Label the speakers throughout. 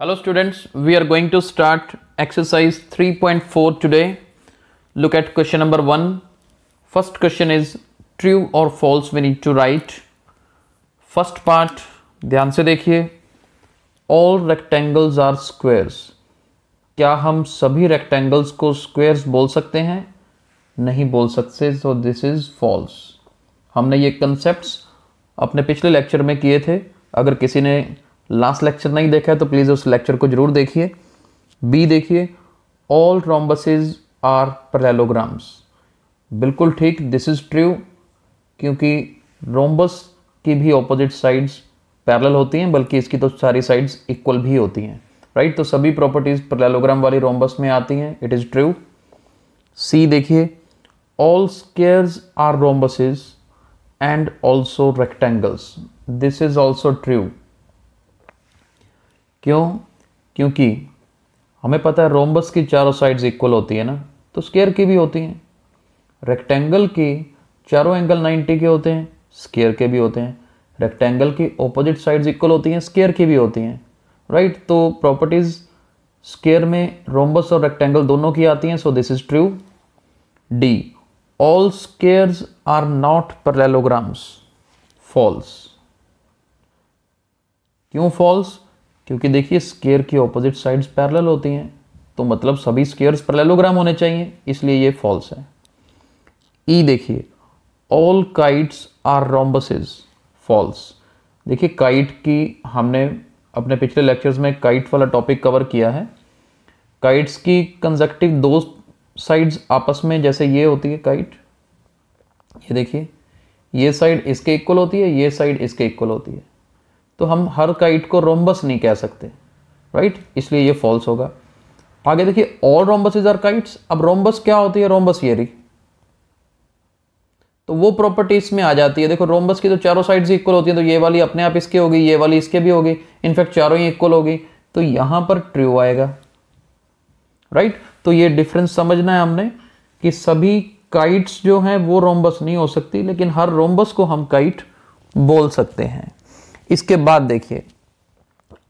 Speaker 1: Hello students, we are going to start exercise 3.4 today. Look at question number 1. First question is true or false we need to write. First part ध्यान से देखिए. All rectangles are squares. क्या हम सभी rectangles को squares बोल सकते हैं? नहीं बोल सकते, so this is false. हमने ये concepts अपने पिछले लेक्चर में किए थे. अगर किसी ने लास्ट लेक्चर नहीं देखा है तो प्लीज़ उस लेक्चर को जरूर देखिए. बी देखिए, ऑल रोम्बसेज आर पैरेललोग्राम्स. बिल्कुल ठीक, दिस इज ट्रू, क्योंकि रोम्बस की भी ऑपोजिट साइड्स पैरेलल होती हैं, बल्कि इसकी तो सारी साइड्स इक्वल भी होती हैं, राइट. तो सभी प्रॉपर्टीज पैरेललोग्राम वाली रोम्बस में आती हैं. It is true. सी देखिए, all squares are rhombuses and also rectangles. This is also true. क्यों? क्योंकि हमें पता है रोम्बस की चारों साइड्स इक्वल होती है ना, तो स्क्वायर की भी होती हैं. रेक्टेंगल की चारों एंगल 90 के होते हैं, स्क्वायर के भी होते हैं. रेक्टेंगल की ऑपोजिट साइड्स इक्वल होती हैं, स्क्वायर की भी होती हैं, राइट. तो प्रॉपर्टीज स्क्वायर में रोम्बस और रेक्टेंगल दोनों की आती हैं, so this is true. D, all squares are not parallelograms. False. क्यों फॉल्स? क्योंकि देखिए स्क्वायर की ऑपोजिट साइड्स पैरेलल होती हैं, तो मतलब सभी स्क्वायर्स पैरेललोग्राम होने चाहिए, इसलिए ये फॉल्स है. ई देखिए, all kites are rhombuses. False. देखिए काइट की हमने अपने पिछले लेक्चर्स में काइट वाला टॉपिक कवर किया है. काइट्स की कंजक्टिव दो साइड्स आपस में जैसे ये होती है काइट, ये देखिए, ये साइड इसके इक्वल होती है, ये साइड इसके इक्वल होती है, तो हम हर काइट को रोम्बस नहीं कह सकते, राइट. इसलिए ये फॉल्स होगा. आगे देखिए, ऑल रोम्बसेज आर काइट्स. अब रोम्बस क्या होती है? रोम्बस ये रही, तो वो प्रॉपर्टीज में आ जाती है. देखो रोम्बस की तो चारों साइड्स इक्वल होती है, तो ये वाली अपने आप इसकी होगी, ये वाली इसके भी होगी, इनफैक्ट चारों ही इक्वल होगी, तो यहां पर ट्रू आएगा, राइट. तो ये डिफरेंस समझना है हमने कि सभी काइट्स जो हैं वो रोम्बस नहीं हो सकती, लेकिन हर रोम्बस को हम काइट बोल सकते हैं. इसके बाद देखिए,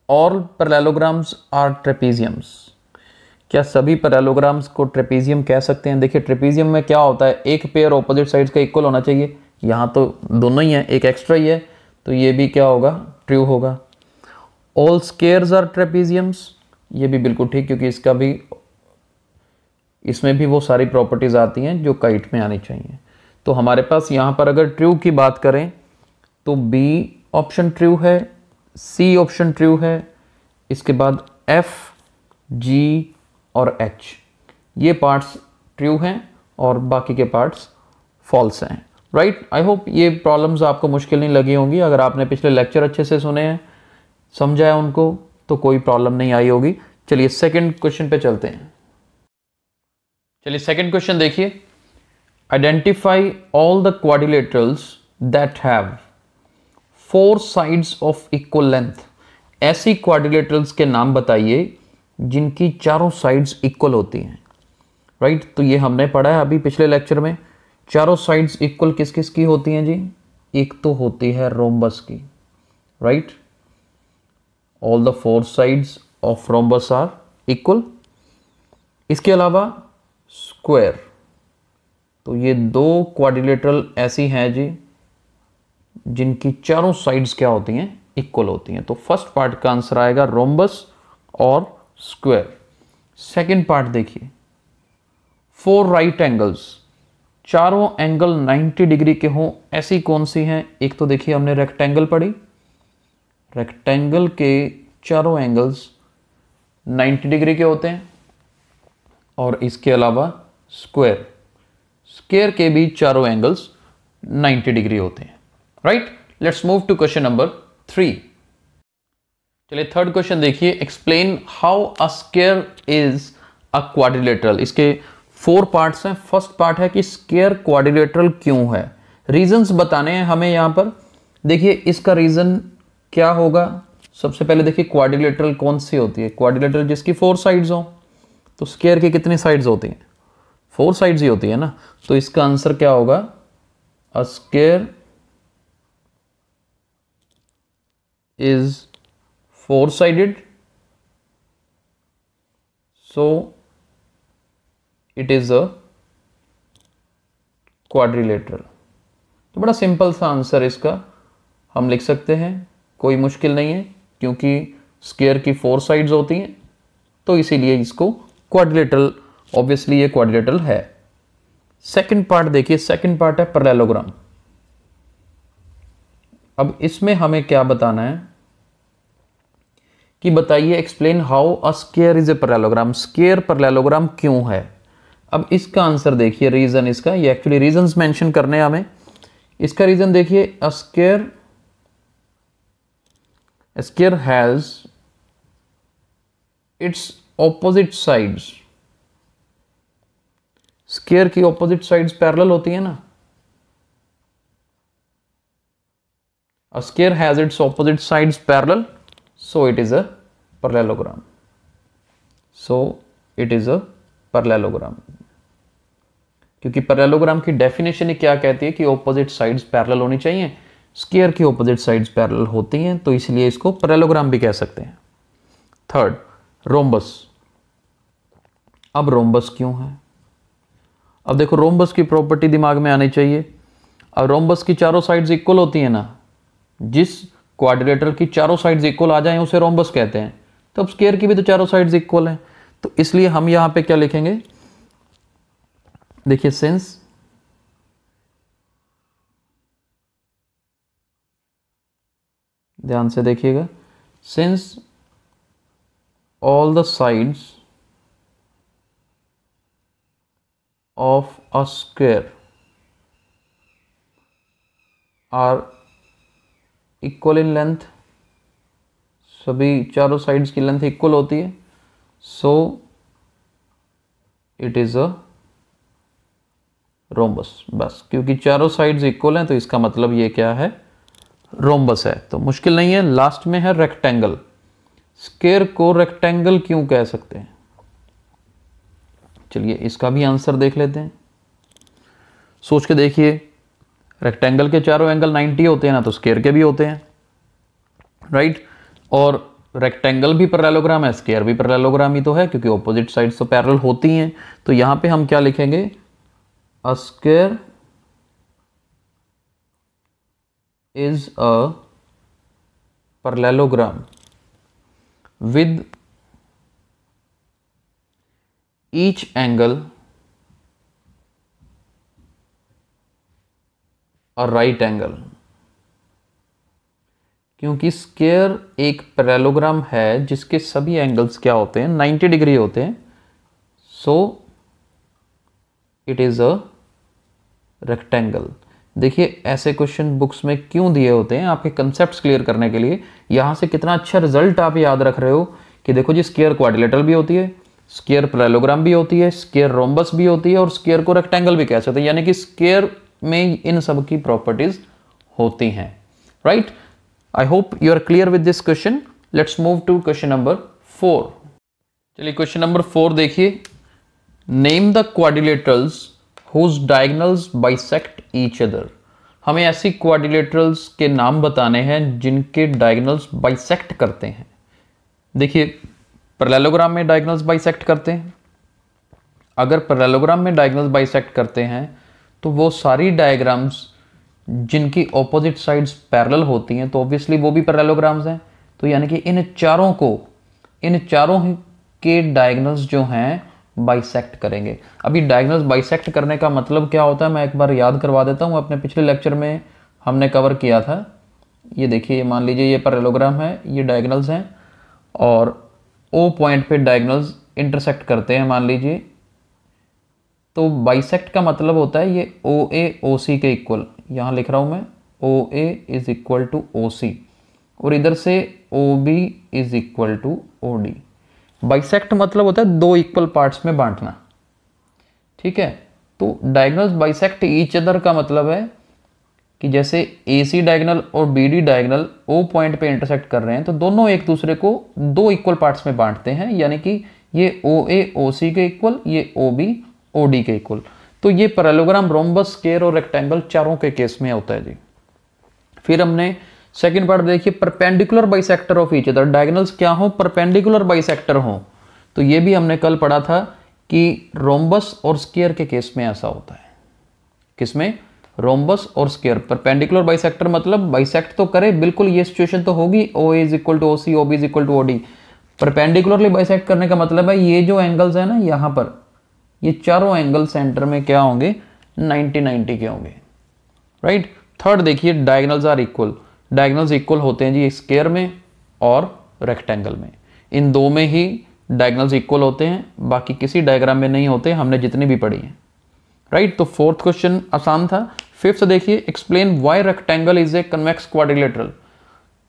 Speaker 1: ऑल पैरेललोग्राम्स आर ट्रेपीजियम्स. क्या सभी पैरेललोग्राम्स को ट्रेपीजियम कह सकते हैं? देखिए ट्रेपीजियम में क्या होता है, एक पेयर ऑपोजिट साइड्स का इक्वल होना चाहिए. यहाँ तो दोनों ही हैं, एक एक्स्ट्रा ही है, तो ये भी क्या होगा? ट्रू होगा. All squares are trapeziums. ये भी बिल्कुल ठीक, क्योंकि इसमें भी वो सारी प्रॉपर्टीज आती हैं जो काइट में आनी चाहिए. तो हमारे पास यहाँ पर अगर ट्रू की बात करें तो बी ऑप्शन ट्रू है, सी ऑप्शन ट्रू है, इसके बाद एफ, जी और एच, ये पार्ट्स ट्रू हैं और बाकी के पार्ट्स फॉल्स हैं, राइट. आई होप ये प्रॉब्लम्स आपको मुश्किल नहीं लगी होंगी. अगर आपने पिछले लेक्चर अच्छे से सुने हैं, समझा है उनको, तो कोई प्रॉब्लम नहीं आई होगी. चलिए सेकंड क्वेश्चन पे चलते हैं. चलिए सेकंड क्वेश्चन देखिए, identify all the quadrilaterals that have 4 sides of equal length. ऐसी क्वाड्रिलेटरल्स के नाम बताइए जिनकी चारों साइड्स इक्वल होती हैं, राइट. तो ये हमने पढ़ा है अभी पिछले लेक्चर में. चारों साइड्स इक्वल किस किस की होती हैं जी? एक तो होती है रोम्बस की, right. All the 4 sides of rhombus are equal. इसके अलावा स्क्वायर. तो ये 2 क्वाड्रिलेटरल ऐसी हैं जी जिनकी चारों साइड्स क्या होती हैं? इक्वल होती हैं. तो फर्स्ट पार्ट का आंसर आएगा रोम्बस और स्क्वायर. सेकंड पार्ट देखिए, 4 राइट एंगल्स. चारों एंगल 90 डिग्री के हों, ऐसी कौन सी हैं? एक तो देखिए हमने रेक्टेंगल पढ़ी, रेक्टेंगल के चारों एंगल्स 90 डिग्री के होते हैं. और इसके अलावा स्क्वायर, स्क्वायर के भी चारों एंगल्स 90 डिग्री होते हैं, right. Let's move to question number 3. चलिए थर्ड क्वेश्चन देखिए, explain how a square is a quadrilateral. इसके 4 पार्ट्स हैं. फर्स्ट पार्ट है कि स्क्वायर क्वाड्रिलेटरल क्यों है. रीजंस बताने हैं हमें यहां पर. देखिए इसका रीजन क्या होगा? सबसे पहले देखिए क्वाड्रिलेटरल कौन सी होती है? क्वाड्रिलेटरल जिसकी 4 साइड्स हो. तो स्क्वायर की कितनी साइड्स होती हैं? 4 साइड्स ही होती है ना. तो इसका आंसर क्या होगा? A square is 4-sided so it is a quadrilateral. तो बड़ा सिंपल सा आंसर इसका हम लिख सकते हैं, कोई मुश्किल नहीं है, क्योंकि स्क्वायर की 4 साइड्स होती हैं, तो इसीलिए इसको क्वाड्रिलेटरल, ऑब्वियसली ये क्वाड्रिलेटरल है। सेकंड पार्ट देखिए, सेकंड पार्ट है पैरेललोग्राम। अब इसमें हमें क्या बताना है कि बताइए, explain how a square is a parallelogram. Square parallelogram क्यों है? अब इसका आंसर देखिए, रीजन इसका, ये एक्चुअली रीजंस मेंशन करने हैं हमें। इसका रीजन देखिए, a square has its opposite sides. Square की ऑपोजिट साइड्स पैरेलल होती है ना। A square has its opposite sides parallel, so it is a parallelogram. So it is a parallelogram. क्योंकि पैरेललोग्राम की डेफिनेशन ही क्या कहती है कि ऑपोजिट साइड्स पैरेलल होनी चाहिए। स्क्वायर की ऑपोजिट साइड्स पैरेलल होती हैं, तो इसलिए इसको पैरेललोग्राम भी कह सकते हैं। Third, rhombus. अब रोम्बस क्यों है? अब देखो, रोम्बस की प्रॉपर्टी दिमाग में आनी चाहिए। अब रोम्बस की चारों साइड्स इक्वल होती है ना। जिस क्वाड्रिलेटरल की चारों साइड्स इक्वल आ जाएं उसे रोम्बस कहते हैं। तो अब स्क्वायर की भी तो चारों साइड्स इक्वल हैं, तो इसलिए हम यहां पे क्या लिखेंगे, देखिए, सिंस ध्यान से देखिएगा, since all the sides of a square are equal in length, सभी चारों साइड्स की लेंथ इक्वल होती है, so it is a rhombus. बस, क्योंकि चारों साइड्स इक्वल हैं तो इसका मतलब ये क्या है, रोम्बस है। तो मुश्किल नहीं है। लास्ट में है रेक्टेंगल। स्क्वायर को रेक्टेंगल क्यों कह सकते हैं? चलिए इसका भी आंसर देख लेते हैं। सोच के देखिए, रेक्टेंगल के चारों एंगल 90 होते हैं ना, तो स्क्वायर के भी होते हैं, राइट। और रेक्टेंगल भी पैरेललोग्राम है, स्क्वायर भी पैरेललोग्राम ही तो है, क्योंकि ऑपोजिट साइड्स तो पैरेलल होती हैं। तो यहां पे हम क्या लिखेंगे, अ square is a parallelogram with each angle और राइट एंगल। क्योंकि स्क्वायर एक पैरेललोग्राम है जिसके सभी एंगल्स क्या होते हैं, 90 डिग्री होते हैं, सो इट इज अ रेक्टेंगल। देखिए, ऐसे क्वेश्चन बुक्स में क्यों दिए होते हैं, आपके कंसेप्ट्स क्लियर करने के लिए। यहां से कितना अच्छा रिजल्ट आप याद रख रहे हो कि देखो जी, स्क्वायर क्वाड्रिलेटरल भी होती है, स्क्वायर पैरेललोग्राम भी होती है, स्क्वायर रोम्बस भी होती है, और स्क्वायर को रेक्टेंगल भी कह सकते हैं। यानी कि स्क्वायर में इन सब की प्रॉपर्टीज होती हैं, right. I hope you are clear with this question. Let's move to question number 4। चलिए क्वेश्चन नंबर 4 देखिए, name the quadrilaterals whose diagonals bisect each other. हमें ऐसी क्वाड्रिलेटरल्स के नाम बताने हैं जिनके डायगोनल्स बाइसेक्ट करते हैं। देखिए, पैरेललोग्राम में डायगोनल्स बाइसेक्ट करते हैं। अगर पैरेललोग्राम में डायगोनल्स बाइसेक्ट करते हैं तो वो सारी डायग्राम्स जिनकी ऑपोजिट साइड्स पैरेलल होती हैं, तो ऑब्वियसली वो भी पैरेललोग्राम्स हैं। तो यानी कि इन चारों के डायगोनल्स जो हैं बाइसेक्ट करेंगे। अभी डायगोनल्स बाइसेक्ट करने का मतलब क्या होता है, मैं एक बार याद करवा देता हूँ। अपने पिछले लेक्चर में हमने कवर किया था। ये देखिए, मान लीजिए ये पैरेललोग्राम है, ये डायगोनल्स हैं, और ओ पॉइंट पे डायगोनल्स इंटरसेक्ट करते हैं मान लीजिए। तो बाइसेक्ट का मतलब होता है ये ओ ए ओ सी के इक्वल, यहाँ लिख रहा हूँ मैं, O A is equal to O C, और इधर से O B is equal to O D. Bisect मतलब होता है दो इक्वल पार्ट्स में बांटना, ठीक है। तो डायगोनल्स बाइसेक्ट ईच अदर का मतलब है कि जैसे ए सी डायगोनल और B D diagonal O point पे इंटरसेक्ट कर रहे हैं, तो दोनों एक दूसरे को दो इक्वल पार्ट्स में बांटते हैं। यानी कि ये ओ ए ओ सी के इक्वल, ये ओ बी ओ डी के इक्वल। तो ये पैरेललोग्राम, रोम्बस, स्क्वायर और रेक्टेंगल चारों के केस में होता है जी। फिर हमने सेकंड पार्ट देखिए, perpendicular bisector of each other. Diagonals क्या हो, परपेंडिकुलर बाइसेक्टर हो। तो ये भी हमने कल पढ़ा था कि रोम्बस और स्क्वायर के केस में ऐसा होता है। किसमें? रोम्बस और स्क्वायर। परपेंडिकुलर बाइसेक्टर मतलब बाइसेक्ट तो करे, बिल्कुल ये सिचुएशन तो होगी, O A is equal to O C, O B is equal to O D. Perpendicularly bisect करने का मतलब है ये जो एंगल्स है ना यहाँ पर, ये चारों एंगल सेंटर में क्या होंगे? 90-90 के होंगे, राइट। थर्ड देखिए, diagonals are equal. Diagonals equal होते हैं जी स्क्वायर में और रेक्टेंगल में, इन दो में ही डायगोनल्स इक्वल होते हैं, बाकी किसी डायग्राम में नहीं होते, हमने जितनी भी पढ़ी है, राइट। तो फोर्थ क्वेश्चन आसान था। फिफ्थ देखिए, explain why rectangle is a convex quadrilateral.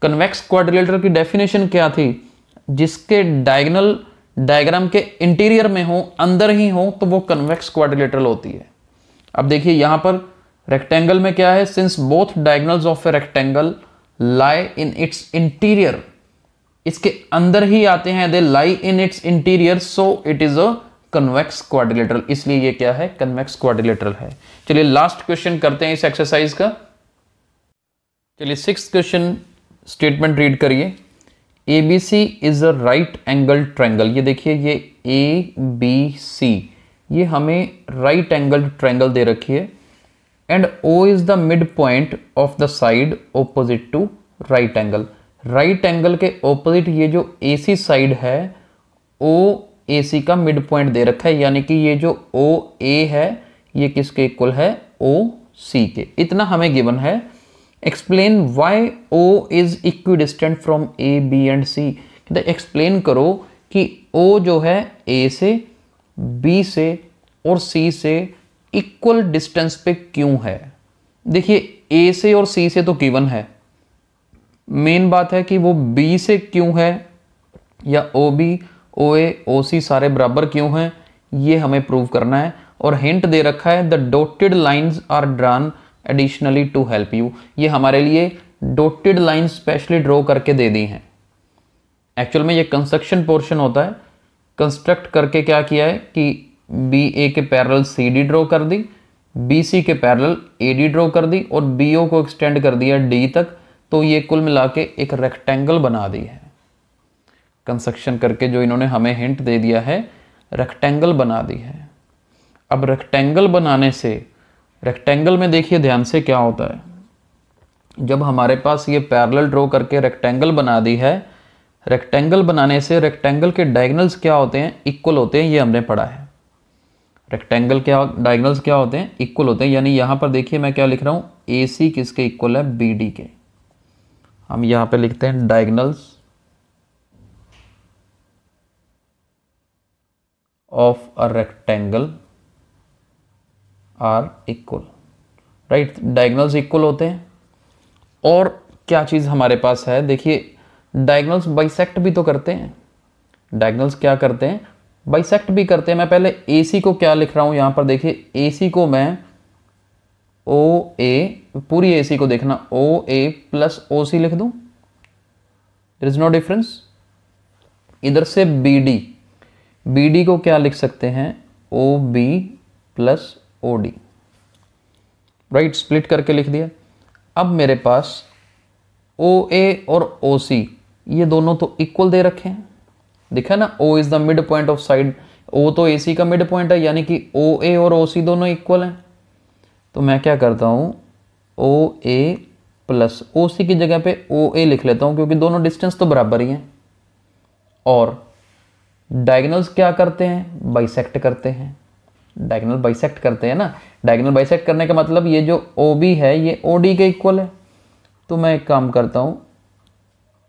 Speaker 1: Convex quadrilateral की डेफिनेशन क्या थी? जिसके डायगोनल डायग्राम के इंटीरियर में हो, अंदर ही हो, तो वो कन्वेक्स क्वाड्रिलेटरल होती है। अब देखिए यहां पर रेक्टेंगल में क्या है? Since both diagonals of a rectangle lie in its interior, इसके अंदर ही आते हैं, they lie in its interior, so it is a convex quadrilateral, इसलिए ये क्या है? कन्वेक्स क्वाड्रिलेटरल है। चलिए लास्ट क्वेश्चन करते हैं इस एक्सरसाइज का। चलिए सिक्स्थ क्वेश्चन स्टेटमेंट रीड करिए। ABC is a right angle triangle. ये देखिए ये ABC, ये हमें राइट एंगल ट्रायंगल दे रखी है, and O is the mid point of the side opposite to right angle. Right angle के ऑपोजिट ये जो AC साइड है, OAC का मिड पॉइंट दे रखा है, यानी कि ये जो OA है ये किसके इक्वल है? OC के। इतना हमें गिवन है। Explain why O is equidistant from A, B and C। Explain करो कि O जो है A से, B से और C से इक्वल डिस्टेंस पे क्यों है। देखिए A से और C से तो गिवन है, मेन बात है कि वो B से क्यों है, या OB, OA, OC सारे बराबर क्यों हैं, ये हमें प्रूव करना है। और हिंट दे रखा है, the dotted lines are drawn additionally to help you. ये हमारे लिए डॉटेड लाइन स्पेशली ड्रॉ करके दे दी हैं। एक्चुअल में ये कंस्ट्रक्शन पोर्शन होता है, कंस्ट्रक्ट करके क्या किया है कि BA के पैरेलल CD ड्रॉ कर दी, BC के पैरेलल AD ड्रॉ कर दी, और BO को एक्सटेंड कर दिया D तक, तो ये कुल मिला के एक रेक्टेंगल बना दी है। कंस्ट्रक्शन करके जो इन्होंने हमें हिंट दे दिया है, रेक्टेंगल बना दी है। अब रेक्टेंगल बनाने से, रेक्टेंगल में देखिए ध्यान से क्या होता है, जब हमारे पास ये पैरेलल ड्रॉ करके रेक्टेंगल बना दी है, रेक्टेंगल बनाने से रेक्टेंगल के डायगोनल्स क्या होते हैं? इक्वल होते हैं, ये हमने पढ़ा है। रेक्टेंगल क्या डायगोनल्स क्या होते हैं? इक्वल होते हैं। यानी यहां पर देखिए मैं क्या लिख रहा हूं, AC किसके इक्वल है? BD के। हम यहां पे लिखते हैं diagonals of a rectangle are equal, right. Diagonals equal होते हैं। और क्या चीज हमारे पास है? देखिए डायगोनल्स बाइसेक्ट भी तो करते हैं। डायगोनल्स क्या करते हैं? बाइसेक्ट भी करते हैं। मैं पहले AC को क्या लिख रहा हूं यहां पर, देखिए AC को मैं OA, पूरी AC को देखना, OA प्लस OC लिख दूं, देयर इज नो डिफरेंस। इधर से BD को क्या लिख सकते हैं? OB plus OD, right, split करके लिख दिया। अब मेरे पास OA और OC ये दोनों तो इक्वल दे रखे हैं, दिखा ना, O is the mid point of side, O तो AC का मिड पॉइंट है, यानी कि OA और OC दोनों इक्वल हैं। तो मैं क्या करता हूं, OA प्लस OC की जगह पे OA लिख लेता हूं, क्योंकि दोनों डिस्टेंस तो बराबर ही हैं। और डायगोनल्स क्या करते हैं? बाइसेक्ट करते हैं। डायगोनल बाइसेक्ट करते हैं ना। डायगोनल बाइसेक्ट करने का मतलब ये जो OB है ये OD के इक्वल है। तो मैं एक काम करता हूं,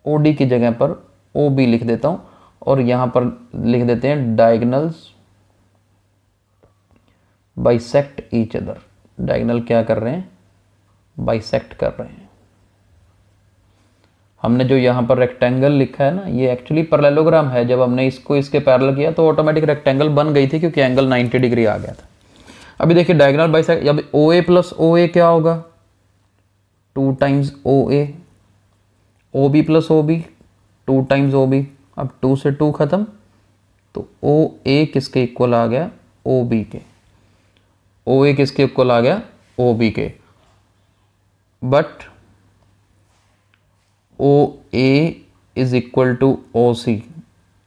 Speaker 1: OD की जगह पर OB लिख देता हूं, और यहां पर लिख देते हैं diagonals bisect each other. Diagonal क्या कर रहे हैं? बाइसेक्ट कर रहे हैं। हमने जो यहाँ पर रेक्टेंगल लिखा है ना, ये एक्चुअली पैरेललोग्राम है। जब हमने इसको इसके पैरेलल किया तो ऑटोमेटिक रेक्टेंगल बन गई थी, क्योंकि एंगल 90 डिग्री आ गया था। अभी देखिए डायगोनल बाइसेक्ट, अब OA प्लस OA क्या होगा? 2 times OA, OB plus OB 2 times OB। अब 2 से 2 खत्म, तो OA किसके इक्वल आ गया? OB के। OA किसके इक्वल आ गया? OB के। But OA is equal to OC,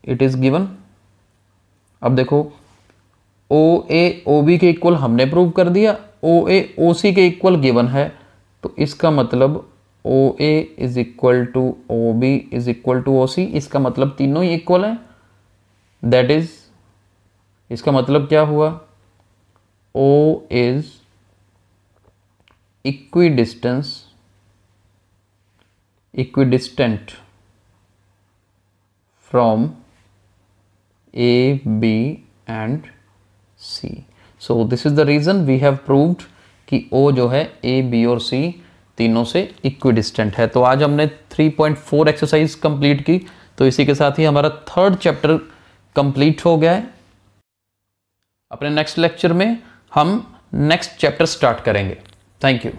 Speaker 1: it is given, अब देखो ओ ए ओ बी के इक्वल हमने प्रूव कर दिया, ओ ए ओ सी के इक्वल गिवन है, तो इसका मतलब O A is equal to O B is equal to O C, इसका मतलब तीनों ही इक्वल हैं। दैट इज, इसका मतलब क्या हुआ, O is equidistant from A B and C. So this is the reason we have proved कि O जो है A, B और C तीनों से इक्विडिस्टेंट है। तो आज हमने 3.4 एक्सरसाइज कंप्लीट की, तो इसी के साथ ही हमारा थर्ड चैप्टर कंप्लीट हो गया है। अपने नेक्स्ट लेक्चर में हम नेक्स्ट चैप्टर स्टार्ट करेंगे। Thank you.